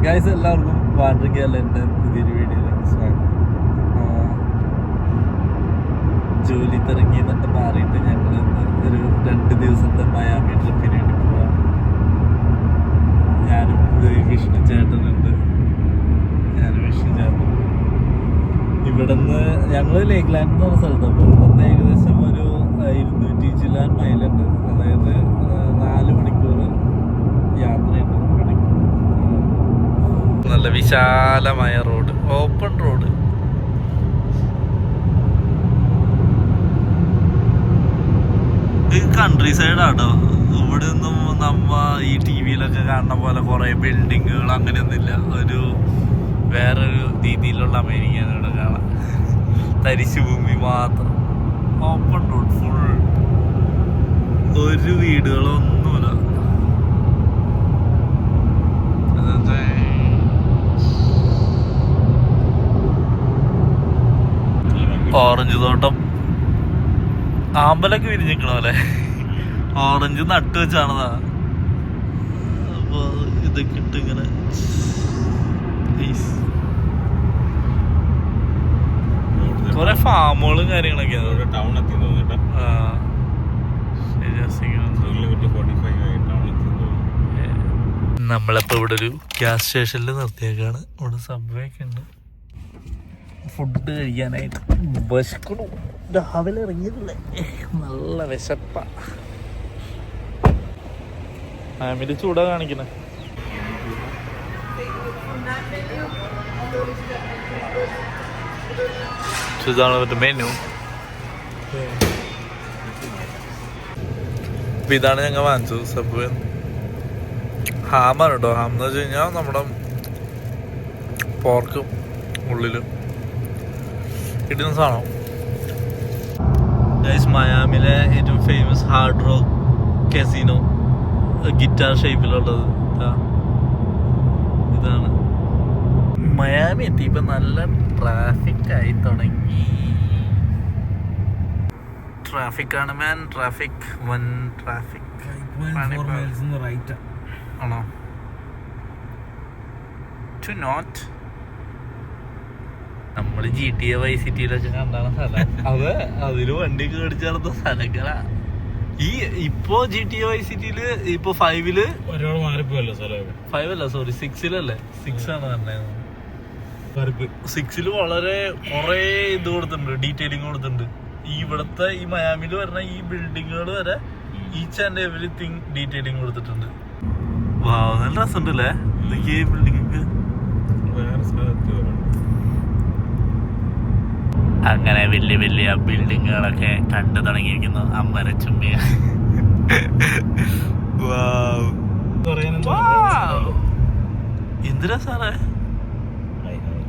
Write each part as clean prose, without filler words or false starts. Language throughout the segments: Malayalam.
ഗൈസ് എല്ലാവർക്കും വാട്ടർ കേരളൻ്റെ പുതിയൊരു വീഡിയോയിലേക്ക് സ്വാഗതം. ജോലി തിറങ്ങി എന്നിട്ട് മാറിയിട്ട് ഞങ്ങൾ ഒരു 2 ദിവസത്തെ മയാമി ട്രിപ്പിന് വേണ്ടി പോവാണ്. ഞാനും വിഷ്ണു ചേട്ടനുണ്ട്. ഇവിടുന്ന് ഞങ്ങൾ ലേക്ക് ലാൻഡ് എന്ന് പറഞ്ഞ സ്ഥലത്ത്. അപ്പോൾ ഇവിടുന്ന് ഏകദേശം ഒരു 200 ചില്ലാൻ മൈലുണ്ട്. അതായത് 4 മണിക്കൂർ യാത്രയുണ്ട്. നല്ല വിശാലമായ റോഡ്, ഓപ്പൺ റോഡ്. ഇത് കൺട്രി സൈഡാട്ടോ. ഇവിടെ ഒന്നും നമ്മ ഈ ടി വിയിലൊക്കെ കാണുന്ന പോലെ കുറെ ബിൽഡിങ്ങുകൾ അങ്ങനെയൊന്നുമില്ല. ഒരു വേറൊരു രീതിയിലുള്ള അമേരിക്കയാണ് ഇവിടെ കാണാൻ. തരിശു ഭൂമി മാത്രം, ഓപ്പൺ റോഡ് ഫുൾ, ഒരു വീടുകളൊന്നുമില്ല. ഓറഞ്ച് തോട്ടം, ആമ്പലൊക്കെ വിരിഞ്ഞിക്കണ പോലെ ഓറഞ്ച് നട്ട് വെച്ചാണതാ. അപ്പൊ ഇതൊക്കെ ഇട്ട് ഇങ്ങനെ കൊറേ ഫാമുകളും കാര്യങ്ങളൊക്കെ. നമ്മളിപ്പോ ഇവിടെ ഒരു ഗ്യാസ് സ്റ്റേഷനിൽ നിർത്തിയേക്കാണ്. ഇവിടെ സബ്വേ ഒക്കെ ഉണ്ട്. ഫുഡ് കഴിക്കാനായിട്ട് വിശക്കണു. രാവിലെ ഇറങ്ങിയില്ലേ, നല്ല വിശപ്പ. ഫാമിലി ചൂടാ കാണിക്കണേ. ഇതാണ് മറ്റേ മെനു. അപ്പൊ ഇതാണ് ഞങ്ങൾ വാങ്ങിച്ചത് സബ്വേ. ഹാമാണ് കേട്ടോ. ഹാം എന്ന് വെച്ച് കഴിഞ്ഞാൽ നമ്മുടെ പോർക്കും ഉള്ളിലും കിട്ടുന്ന സാധനം. ഗൈസ്, മയാമിലെ ഏറ്റവും famous hard rock casino, guitar ഷേപ്പിലുള്ളത് ഇതാണ്. മയാമി എത്തിയപ്പോൾ നല്ല ട്രാഫിക് ആയി തുടങ്ങി. ട്രാഫിക്കാണ് മാൻ, ട്രാഫിക് വൻ ട്രാഫിക്. ആണോ? ടു നോട്ട്. നമ്മള് GTA Vice Cityയിലൊക്കെ കണ്ടാണ് സ്ഥലം. അത് അതില് വണ്ടിയൊക്കെ മേടിച്ച് നടന്ന സ്ഥലങ്ങളാ. ഈ ഇപ്പൊ GTA Vice Cityയില് ഇപ്പൊ 5 അല്ല, സോറി 6 ആണ് പറഞ്ഞത്. 6 വളരെ കൊറേ ഇത് കൊടുത്തിട്ടുണ്ട്, ഡീറ്റെയിലിംഗ് കൊടുത്തിട്ടുണ്ട്. ഈ ഇവിടത്തെ ഈ മയാമില് വരുന്ന ഈ ബിൽഡിങ്ങുകൾ വരെ ഈച്ച് ആൻഡ് എവറിത്തിങ് ഡീറ്റെയിലിംഗ് കൊടുത്തിട്ടുണ്ട്. വാവ്, നല്ല രസമുണ്ടല്ലേ ഇതൊക്കെ ഈ ബിൽഡിംഗ്. അങ്ങനെ വലിയ വലിയ ബിൽഡിങ്ങുകളൊക്കെ കണ്ടു തുടങ്ങിയിരിക്കുന്നു. അമ്പരച്ചുംബിയ എന്തിനാ സാറേ?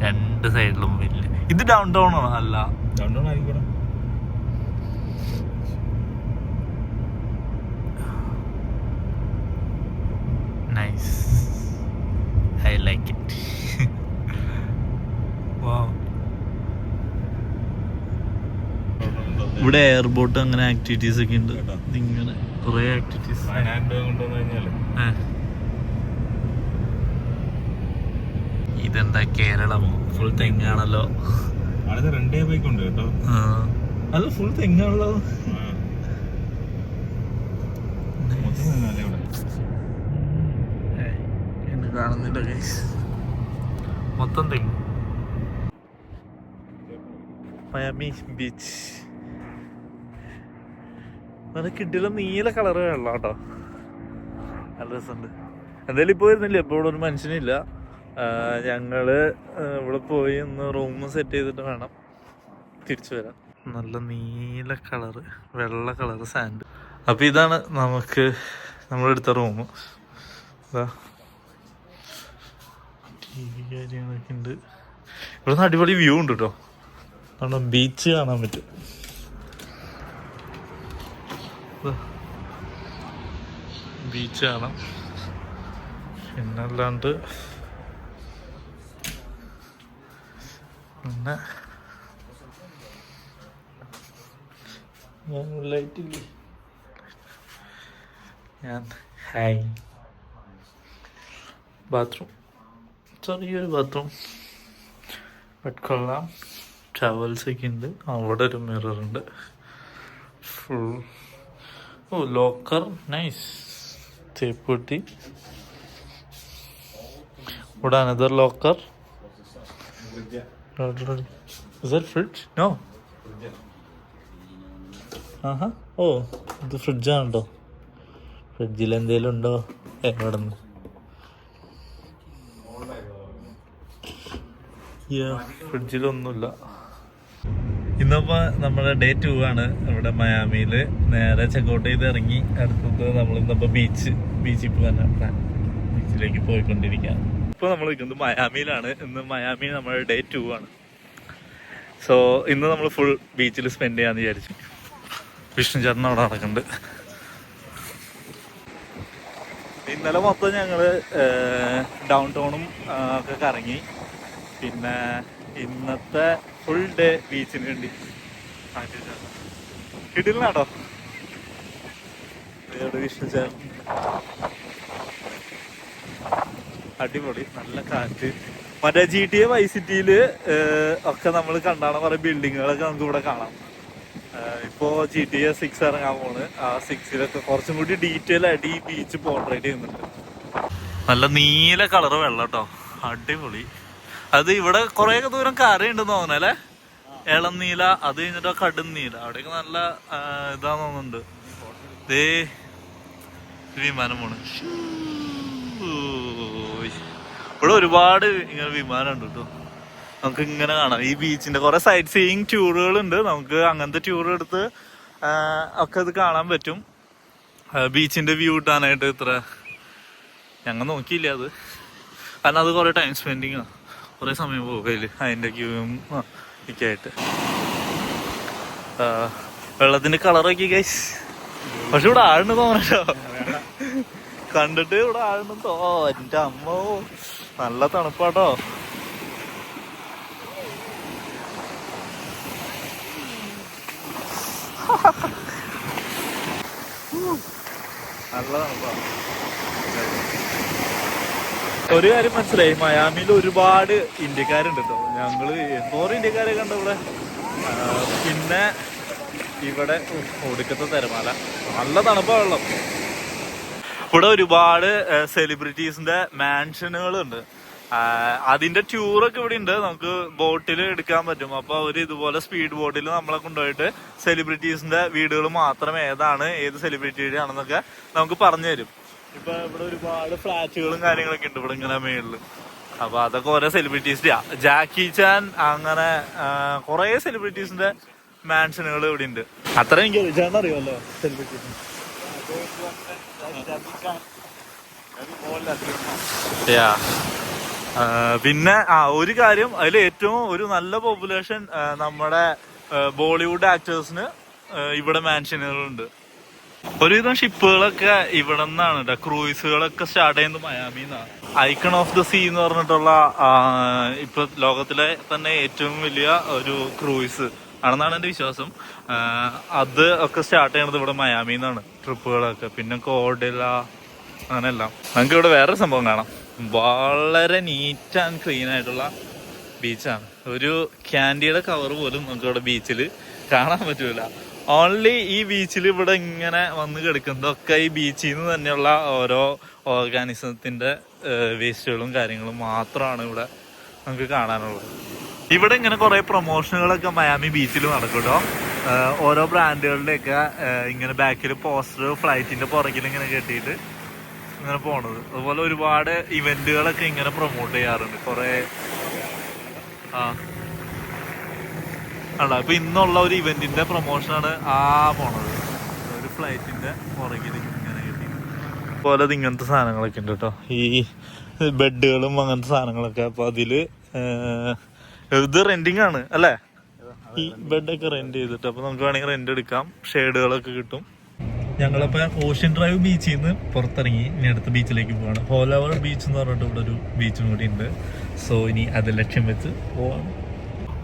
2 സൈഡിലും വലിയ. ഇത് ഡൗൺ ടൗൺ ആണോ? അല്ല, നൈസ്, ഐ ലൈക്ക് ഇറ്റ്. വാവ്. ഇവിടെ എയർബോട്ട് അങ്ങനെ ആക്ടിവിറ്റീസ് ഒക്കെ ഉണ്ട്. ഇങ്ങനെ കുറെ ആക്ടിവിറ്റീസ്. ഇതെന്താ കേരളമോ? ഫുൾ തെങ്ങാണല്ലോ. അത് ഫുൾ തെങ്ങാണല്ലോ. എന്നെ കാണുന്നില്ല ഗൈസ്, മൊത്തം തെങ്ങ്. മയാമി ബീച്ച് നല്ല കിട്ടില്ല, നീല കളറ് വെള്ളം കേട്ടോ. നല്ല രസമുണ്ട്. എന്തായാലും ഇപ്പോൾ വരുന്നില്ല, ഇപ്പോൾ ഇവിടെ ഒരു മനുഷ്യനില്ല. ഞങ്ങള് ഇവിടെ പോയി ഒന്ന് റൂം സെറ്റ് ചെയ്തിട്ട് വേണം തിരിച്ചു വരാൻ. നല്ല നീല കളറ്, വെള്ള കളറ് സാൻഡ്. അപ്പം ഇതാണ് നമുക്ക് നമ്മളെടുത്ത റൂം. TV കാര്യങ്ങളൊക്കെ ഉണ്ട്. ഇവിടെ നിന്ന് അടിപൊളി വ്യൂ ഉണ്ട് കേട്ടോ. കാരണം ബീച്ച് കാണാൻ പറ്റും. ബീച്ച് കാണാം. പിന്നല്ലാണ്ട് പിന്നെ ലൈറ്റില്ലേ, ഞാൻ ഹായ് ബാത്റൂം ചെറിയൊരു ബാത്റൂം, ബെഡ് കൊള്ളാം, ടവൽസ് ഒക്കെ ഉണ്ട്. അവിടെ ഒരു മിറർ ഉണ്ട്. ഫുൾ ഓ ലോക്കർ, നൈസ്. തേപ്പൂട്ടി. ഇവിടെ another locker. Is that fridge? No. ആഹാ, ഓ ഇത് ഫ്രിഡ്ജാണോ? ഫ്രിഡ്ജിൽ എന്തേലും ഉണ്ടോ? എവിടെ നിന്ന്? ഫ്രിഡ്ജിലൊന്നുമില്ല. ഇന്നിപ്പോൾ നമ്മുടെ ഡേ 2 ആണ് ഇവിടെ മയാമിയിൽ. നേരെ ചെക്കൗട്ട് ചെയ്ത് ഇറങ്ങി. അടുത്തത് നമ്മളിന്നിപ്പോൾ ബീച്ചിൽ പോകാനാണ് പ്ലാൻ. ബീച്ചിലേക്ക് പോയിക്കൊണ്ടിരിക്കുകയാണ്. ഇപ്പോൾ നമ്മൾ നിൽക്കുന്നത് മയാമിയിലാണ്. ഇന്ന് മയാമി നമ്മുടെ ഡേ 2 ആണ്. സോ ഇന്ന് നമ്മൾ ഫുൾ ബീച്ചിൽ സ്പെൻഡ് ചെയ്യാമെന്ന് വിചാരിച്ചു. വിഷ്ണു ചേട്ടൻ അവിടെ നടക്കുന്നുണ്ട്. ഇന്നലെ മൊത്തം ഞങ്ങൾ ഡൗൺ ടൗണും ഒക്കെ കറങ്ങി. പിന്നെ ഇന്നത്തെ ഫുൾ ഡേ ബീച്ചിന് വേണ്ടി കിട്ടില്ലാട്ടോ. വിഷ്ണു ചേട്ടൻ അടിപൊളി, നല്ല കാറ്റ്. മറ്റേ GTA വൈസ് സിറ്റിയിൽ ഒക്കെ നമ്മൾ കണ്ടാണ് കുറെ ബിൽഡിങ്ങുകളൊക്കെ നമുക്ക് ഇവിടെ കാണാം. ഇപ്പോൾ GTA 6 ഇറങ്ങാൻ പോണ്. ആ 6-ലൊക്കെ കുറച്ചും കൂടി ഡീറ്റെയിൽ ആയിട്ട് ഈ ബീച്ച് പോർട്രേറ്റ് ചെയ്യുന്നുണ്ട്. നല്ല നീല കളറ് വെള്ളം കേട്ടോ, അടിപൊളി. അത് ഇവിടെ കുറേയൊക്കെ ദൂരം കരയുണ്ടെന്ന് തോന്നണല്ലേ, ഇളം നീല. അത് കഴിഞ്ഞിട്ട് കടും നീല. അവിടെയൊക്കെ നല്ല ഇതാന്ന് തോന്നുന്നുണ്ട്. ദേ വിമാനം പോണ്. ഇവിടെ ഒരുപാട് ഇങ്ങനെ വിമാനം ഉണ്ട് കേട്ടോ. നമുക്ക് ഇങ്ങനെ കാണാം ഈ ബീച്ചിന്റെ കുറെ സൈറ്റ് സീയിങ് ടൂറുകൾ ഉണ്ട്. നമുക്ക് അങ്ങനത്തെ ടൂർ എടുത്ത് ഒക്കെ ഇത് കാണാൻ പറ്റും. ബീച്ചിന്റെ വ്യൂ കിട്ടാനായിട്ട് ഇത്ര ഞങ്ങൾ നോക്കിയില്ല അത്, കാരണം അത് കുറെ ടൈം സ്പെൻഡിങ് ആണ്, കുറെ സമയം പോകയില്ല അതിന്റെ ക്യൂവും ഒക്കെ ആയിട്ട്. വെള്ളത്തിന്റെ കളറൊക്കെ ഗൈസ്. പക്ഷെ ഇവിടെ ആഴുണ്ട് തോന്നണോ, കണ്ടിട്ട് ഇവിടെ ആഴുണ്ട്. ഓ എന്റെ അമ്മോ, നല്ല തണുപ്പാട്ടോ. നല്ല തണുപ്പാണ്. ഒരു കാര്യം മനസ്സിലായി, മയാമിയിൽ ഒരുപാട് ഇന്ത്യക്കാരുണ്ട് കേട്ടോ. ഞങ്ങള് എന്തോരം ഇന്ത്യക്കാരെ കണ്ട ഇവിടെ. പിന്നെ ഇവിടെ ഒടുക്കത്തെ തിരമാല, നല്ല തണുപ്പാ വെള്ളം. ഇവിടെ ഒരുപാട് സെലിബ്രിറ്റീസിന്റെ മാൻഷനുകളുണ്ട്. അതിന്റെ ടൂറൊക്കെ ഇവിടെ ഉണ്ട്. നമുക്ക് ബോട്ടിൽ എടുക്കാൻ പറ്റും. അപ്പൊ അവര് ഇതുപോലെ സ്പീഡ് ബോട്ടിൽ നമ്മളെ കൊണ്ടുപോയിട്ട് സെലിബ്രിറ്റീസിന്റെ വീടുകൾ മാത്രം ഏതാണ്, ഏത് സെലിബ്രിറ്റിയുടെ ആണെന്നൊക്കെ നമുക്ക് പറഞ്ഞു തരും. ഇപ്പൊ ഇവിടെ ഒരുപാട് ഫ്ലാറ്റുകളും കാര്യങ്ങളൊക്കെ ഉണ്ട് ഇവിടെ ഇങ്ങനെ മേളില്. അപ്പൊ അതൊക്കെ ഓരോ സെലിബ്രിറ്റീസിന്റെ, ജാക്കി ചാൻ അങ്ങനെ കുറെ സെലിബ്രിറ്റീസിന്റെ മാൻഷനുകൾ ഇവിടെ ഉണ്ട്. അത്ര എനിക്ക് ചേട്ടൻ അറിയുമല്ലോ സെലിബ്രിറ്റീസ്. പിന്നെ ഒരു കാര്യം, അതിൽ ഏറ്റവും ഒരു നല്ല പോപ്പുലേഷൻ നമ്മുടെ ബോളിവുഡ് ആക്ടേഴ്സിന് ഇവിടെ മാൻഷനുകളുണ്ട്. ഒരുവിധം ഷിപ്പുകളൊക്കെ ഇവിടെ നിന്നാണ് കേട്ടോ. ക്രൂയിസുകളൊക്കെ സ്റ്റാർട്ട് ചെയ്യുന്നത് മയാമിന്നാണ്. ഐക്കൺ ഓഫ് ദ സീ എന്ന് പറഞ്ഞിട്ടുള്ള ഇപ്പൊ ലോകത്തിലെ തന്നെ ഏറ്റവും വലിയ ഒരു ക്രൂയിസ് ആണെന്നാണ് എന്റെ വിശ്വാസം. അത് ഒക്കെ സ്റ്റാർട്ട് ചെയ്യണത് ഇവിടെ മയാമിന്നാണ്, ട്രിപ്പുകളൊക്കെ. പിന്നെ കോഡില അങ്ങനെയെല്ലാം. നമുക്ക് ഇവിടെ വേറൊരു സംഭവം കാണാം. വളരെ നീറ്റ് ആൻഡ് ക്ലീൻ ആയിട്ടുള്ള ബീച്ചാണ്. ഒരു ക്യാൻഡിയുടെ കവർ പോലും നമുക്ക് ഇവിടെ ബീച്ചിൽ കാണാൻ പറ്റൂല. ഓൺലി ഈ ബീച്ചിൽ ഇവിടെ ഇങ്ങനെ വന്ന് കിടക്കുന്നതൊക്കെ ഈ ബീച്ചിൽ നിന്ന് തന്നെയുള്ള ഓരോ ഓർഗാനിസത്തിന്റെ വേസ്റ്റുകളും കാര്യങ്ങളും മാത്രമാണ് ഇവിടെ നമുക്ക് കാണാനുള്ളത്. ഇവിടെ ഇങ്ങനെ കുറെ പ്രൊമോഷനുകളൊക്കെ മയാമി ബീച്ചിൽ നടക്കും കേട്ടോ. ഓരോ ബ്രാൻഡുകളുടെയൊക്കെ ഇങ്ങനെ ബാക്കിൽ പോസ്റ്റർ ഫ്ലൈറ്റിന്റെ പുറകിൽ ഇങ്ങനെ കെട്ടിയിട്ട് ഇങ്ങനെ പോണത്. അതുപോലെ ഒരുപാട് ഇവന്റുകളൊക്കെ ഇങ്ങനെ പ്രൊമോട്ട് ചെയ്യാറുണ്ട് കുറെ. അപ്പൊ ഇന്നുള്ള ഒരു ഇവന്റിന്റെ പ്രൊമോഷനാണ് പോണത്. ഒരു ഫ്ലൈറ്റിന്റെ പുറകിൽ ഇങ്ങനെ കെട്ടി. അതുപോലെ ഇങ്ങനത്തെ സാധനങ്ങളൊക്കെ ഉണ്ട് കേട്ടോ, ഈ ബെഡുകളും അങ്ങനത്തെ സാധനങ്ങളൊക്കെ. അപ്പൊ അതില് ഇത് റെന്റിങ് ആണ് അല്ലേ, ഈ ബെഡൊക്കെ റെന്റ് ചെയ്തിട്ട്. അപ്പൊ നമുക്ക് വേണമെങ്കിൽ റെന്റ് എടുക്കാം, ഷെയ്ഡുകളൊക്കെ കിട്ടും. ഞങ്ങളപ്പോ ഓഷ്യൻ ഡ്രൈവ് ബീച്ചിൽ നിന്ന് പുറത്തിറങ്ങി ഇനി അടുത്ത ബീച്ചിലേക്ക് പോവാണ്. ഹോലവർ ബീച്ച് എന്ന് പറഞ്ഞിട്ട് ഇവിടെ ഒരു ബീച്ചും കൂടി ഉണ്ട്. സോ ഇനി അത് ലക്ഷ്യം വെച്ച് പോവാണ്.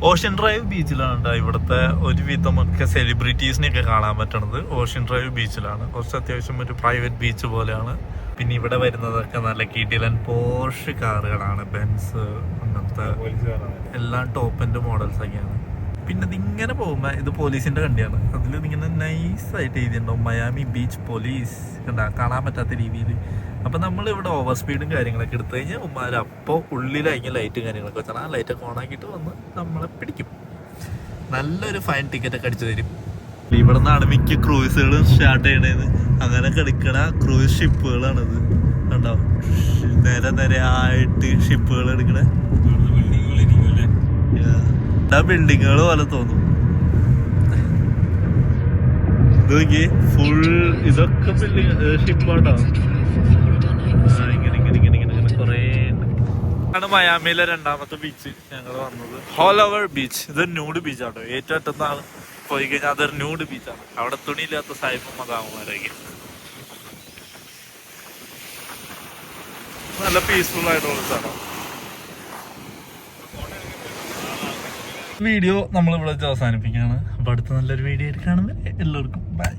ഓഷ്യൻ ഡ്രൈവ് ബീച്ചിലാണ് കേട്ടോ ഇവിടുത്തെ ഒരുവിധമൊക്കെ സെലിബ്രിറ്റീസിനെയൊക്കെ കാണാൻ പറ്റണത്. ഓഷ്യൻ ഡ്രൈവ് ബീച്ചിലാണ്. കുറച്ച് അത്യാവശ്യം ഒരു പ്രൈവറ്റ് ബീച്ച് പോലെയാണ്. പിന്നെ ഇവിടെ വരുന്നതൊക്കെ നല്ല കിടിലൻ പോർഷ് കാറുകളാണ്, ബെൻസ് അങ്ങനത്തെ എല്ലാം ടോപ്പ് എൻഡ് മോഡൽസ് ഒക്കെയാണ്. പിന്നെ ഇതിങ്ങനെ പോകുമ്പോ ഇത് പോലീസിന്റെ വണ്ടിയാണ്, അതിൽ ഇതിങ്ങനെ നൈസായിട്ട് എഴുതിയിട്ടുണ്ടാവും മയാമി ബീച്ച് പോലീസ്, കണ്ടാ കാണാൻ പറ്റാത്ത രീതിയിൽ. അപ്പൊ നമ്മൾ ഇവിടെ ഓവർ സ്പീഡും കാര്യങ്ങളൊക്കെ എടുത്തു കഴിഞ്ഞാൽ ഉമ്മാർ അപ്പോൾ ഉള്ളിലായി ലൈറ്റ് കാര്യങ്ങളൊക്കെ വെച്ചാൽ ആ ലൈറ്റൊക്കെ ഓണാക്കിയിട്ട് വന്ന് നമ്മളെ പിടിക്കും. നല്ലൊരു ഫൈൻ ടിക്കറ്റ് ഒക്കെ അടിച്ചു തരും. ഇവിടെ നിന്നാണ് മിക്ക ക്രൂയിസുകളും സ്റ്റാർട്ട് ചെയ്യണത്. അങ്ങനെ കിടക്കണ ക്രൂയിസ് ഷിപ്പുകളാണിത്, കണ്ടോ നേരെ നേരെ ആയിട്ട് ഷിപ്പുകൾ എടുക്കണേ. ബിൽഡിങ്ങുകൾ പോലെ തോന്നും. ഇത് ഫുൾ ഇതൊക്കെ ബിൽഡിങ് ഷിപ്പാട്ടോ. ഇങ്ങനെ ഇങ്ങനെ ഇങ്ങനെ ഇങ്ങനെ ഇങ്ങനെ കുറേ ആണ്. മയാമിയിലെ രണ്ടാമത്തെ ബീച്ച് ഞങ്ങൾ വന്നത്, ഹോളോവർ ബീച്ച്. ഇത് ന്യൂഡ് ബീച്ചാട്ടോ. ഏറ്റവും അറ്റത്താണ് പോയി കഴിഞ്ഞാൽ അതൊരു ന്യൂഡ് ബീച്ചാണ്. അവിടെ തുണിയില്ലാത്ത സായിപ്പും മതാവുമാരൊക്കെ. നല്ല പീസ്ഫുൾ ആയിട്ടുള്ള സ്ഥലം. വീഡിയോ നമ്മളിവിടെ അവസാനിപ്പിക്കുകയാണ്. അപ്പോൾ അടുത്ത നല്ലൊരു വീഡിയോ ആയിട്ട് കാണുന്നത് എല്ലാവർക്കും ബൈ.